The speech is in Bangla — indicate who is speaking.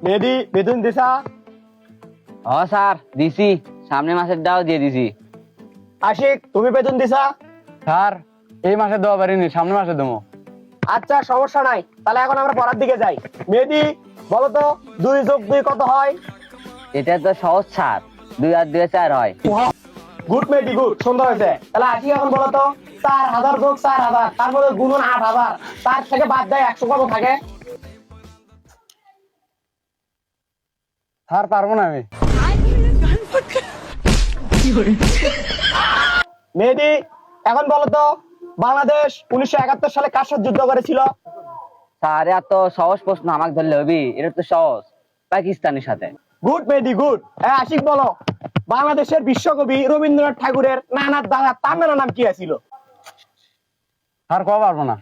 Speaker 1: মেহেদি বেতন দিছা?
Speaker 2: স্যার দিছি, সামনে মাসের দাও দিয়ে দিছি।
Speaker 1: আশিক তুমি বেতন দিছা?
Speaker 3: স্যার এই মাসে দেওয়া পারিনি, সামনে মাসে দেবো।
Speaker 1: আচ্ছা সমস্যা নাই, তাহলে এখন আমরা পড়ার দিকে যাই। মেহেদি বলো তো 2 যোগ 2 কত হয়?
Speaker 2: এটা তো সহজ স্যার, 2 আর 2 4 হয়।
Speaker 1: গুড মেহেদি গুড, সুন্দর হয়েছে। তাহলে আশিক এখন বলো তো 4000 যোগ 4000 তারপরে গুণন 8000, তার থেকে বাদ দেয় 100 কত থাকে?
Speaker 3: স্যার পারবো না আমি।
Speaker 1: মেহেদি এখন বলো তো বাংলাদেশ 1971 সালে কার সাথে যুদ্ধ করেছিল?
Speaker 2: স্যার এত সহজ প্রশ্ন আমাকে ধরলে হবি? এটা তো সহজ, পাকিস্তানের সাথে।
Speaker 1: গুড মেহেদি গুড। হ্যাঁ আশিক বলো বাংলাদেশের বিশ্বকবি রবীন্দ্রনাথ ঠাকুরের নানার দাদা তার নাম কি ছিল?
Speaker 3: স্যার কবে পারবো না।